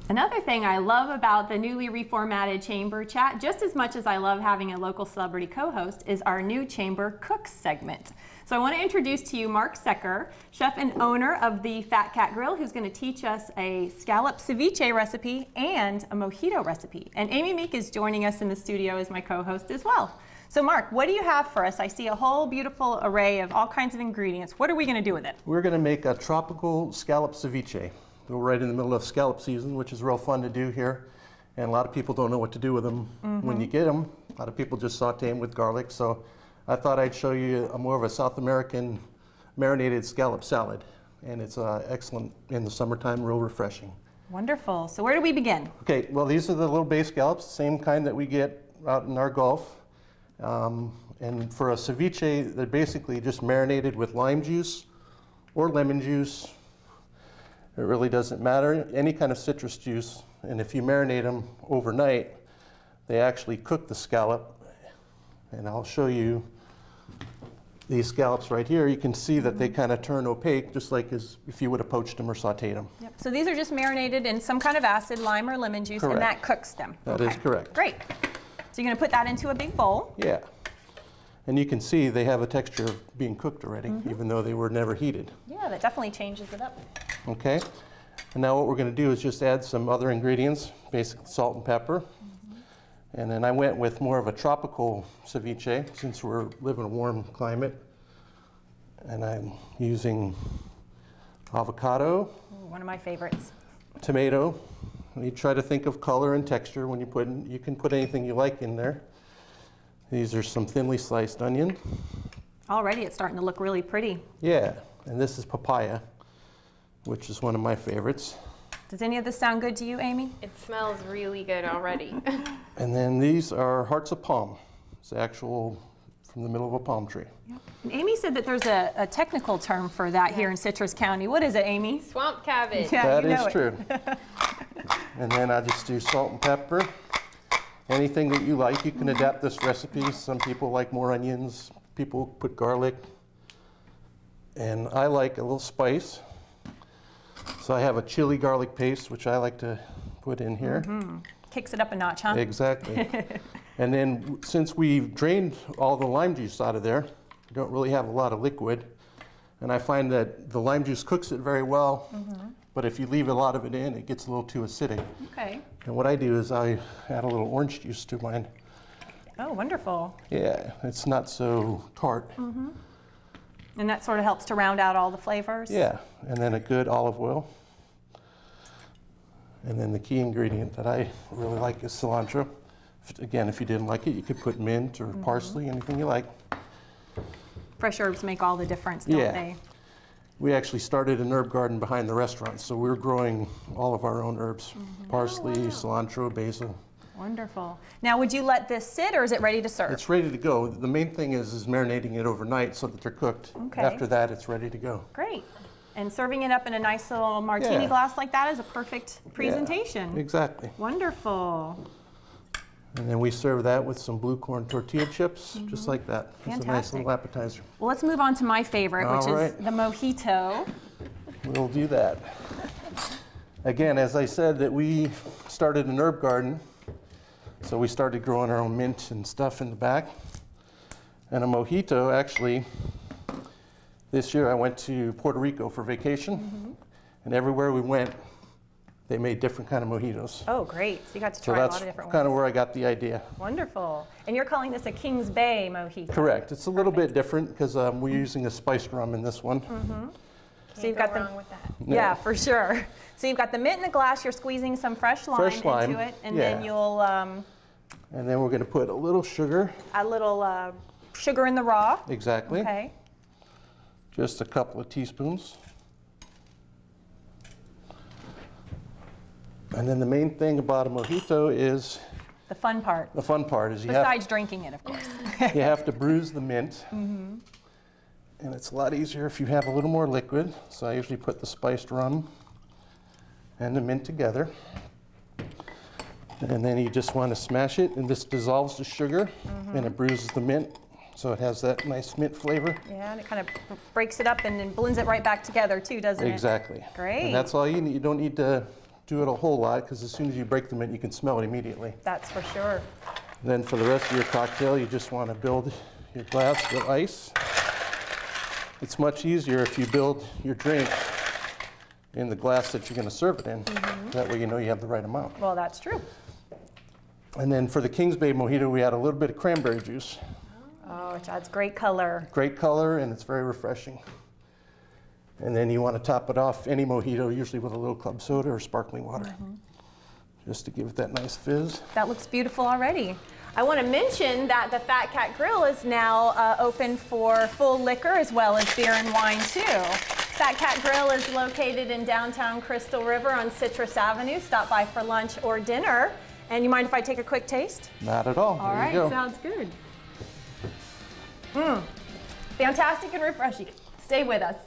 Another thing I love about the newly reformatted Chamber Chat, just as much as I love having a local celebrity co-host, is our new Chamber Cooks segment. So I want to introduce to you Mark Secker, chef and owner of the Fat Cat Grill, who's going to teach us a scallop ceviche recipe and a mojito recipe. And Amy Meek is joining us in the studio as my co-host as well. So Mark, what do you have for us? I see a whole beautiful array of all kinds of ingredients. What are we going to do with it? We're going to make a tropical scallop ceviche. We're right in the middle of scallop season, which is real fun to do here. And a lot of people don't know what to do with them when you get them. A lot of people just saute them with garlic. So I thought I'd show you more of a South American marinated scallop salad. And it's excellent in the summertime, real refreshing. Wonderful. So where do we begin? Okay, well, these are the little bay scallops, same kind that we get out in our Gulf. And for a ceviche, they're basically just marinated with lime juice or lemon juice. It really doesn't matter, any kind of citrus juice. And if you marinate them overnight, they actually cook the scallop. And I'll show you these scallops right here. You can see that they kind of turn opaque, just like as if you would have poached them or sauteed them. Yep. So these are just marinated in some kind of acid, lime or lemon juice, Correct. and that cooks them. That is correct. Great. So you're going to put that into a big bowl. Yeah. And you can see they have a texture of being cooked already, even though they were never heated. Yeah, that definitely changes it up. Okay. And now what we're going to do is just add some other ingredients, basic salt and pepper. And then I went with more of a tropical ceviche since we're living in a warm climate. And I'm using avocado. Ooh, one of my favorites. Tomato. You try to think of color and texture when you put in. You can put anything you like in there. These are some thinly sliced onion. Already it's starting to look really pretty. Yeah, and this is papaya, which is one of my favorites. Does any of this sound good to you, Amy? It smells really good already. And then these are hearts of palm. It's actual from the middle of a palm tree. Yep. And Amy said that there's a technical term for that here in Citrus County. What is it, Amy? Swamp cabbage. Yeah, That is true. And then I just do salt and pepper. Anything that you like, you can adapt this recipe. Some people like more onions, people put garlic. And I like a little spice. So I have a chili garlic paste, which I like to put in here. Kicks it up a notch, huh? Exactly. And then since we've drained all the lime juice out of there, we don't really have a lot of liquid. And I find that the lime juice cooks it very well. But if you leave a lot of it in, it gets a little too acidic. Okay. And what I do is I add a little orange juice to mine. Oh, wonderful. Yeah, it's not so tart. And that sort of helps to round out all the flavors? Yeah, and then a good olive oil. And then the key ingredient that I really like is cilantro. Again, if you didn't like it, you could put mint or parsley, anything you like. Fresh herbs make all the difference, don't they? We actually started an herb garden behind the restaurant, so we're growing all of our own herbs. Parsley, cilantro, basil. Wonderful. Now, would you let this sit, or is it ready to serve? It's ready to go. The main thing is marinating it overnight so that they're cooked. Okay. After that, it's ready to go. Great. And serving it up in a nice little martini glass like that is a perfect presentation. Yeah, exactly. Wonderful. And then we serve that with some blue corn tortilla chips, just like that. It's a nice little appetizer. Well, let's move on to my favorite, which is the mojito. We'll do that. Again, as I said, that we started an herb garden. So we started growing our own mint and stuff in the back. And a mojito, actually, this year I went to Puerto Rico for vacation. And everywhere we went, they made different kind of mojitos. Oh, great. So you got to try a lot of different ones. So that's kind of where I got the idea. Wonderful. And you're calling this a Kings Bay mojito. Correct. It's a little bit different because we're using a spiced rum in this one. So you've got Can't go wrong with that. Yeah, for sure. So you've got the mint in the glass. You're squeezing some fresh lime into it, and then you'll and then we're going to put a little sugar. a little sugar in the raw. Exactly. Okay. Just a couple of teaspoons. And then the main thing about a mojito is The fun part. the fun part is Besides drinking it, of course. you have to bruise the mint. And it's a lot easier if you have a little more liquid. So I usually put the spiced rum and the mint together. And then you just want to smash it, and this dissolves the sugar, and it bruises the mint, so it has that nice mint flavor. Yeah, and it kind of breaks it up and then blends it right back together too, doesn't it? Exactly. Great. And that's all you need. You don't need to do it a whole lot because as soon as you break the mint, you can smell it immediately. That's for sure. Then for the rest of your cocktail, you just want to build your glass with ice. It's much easier if you build your drink in the glass that you're going to serve it in. That way you know you have the right amount. Well, that's true. And then for the Kings Bay Mojito, we add a little bit of cranberry juice. Oh, which adds great color. Great color, and it's very refreshing. And then you want to top it off any mojito, usually with a little club soda or sparkling water, just to give it that nice fizz. That looks beautiful already. I want to mention that the Fat Cat Grill is now open for full liquor as well as beer and wine too. Fat Cat Grill is located in downtown Crystal River on Citrus Avenue. Stop by for lunch or dinner. And you mind if I take a quick taste? Not at all. All right, sounds good. Fantastic and refreshing. Stay with us.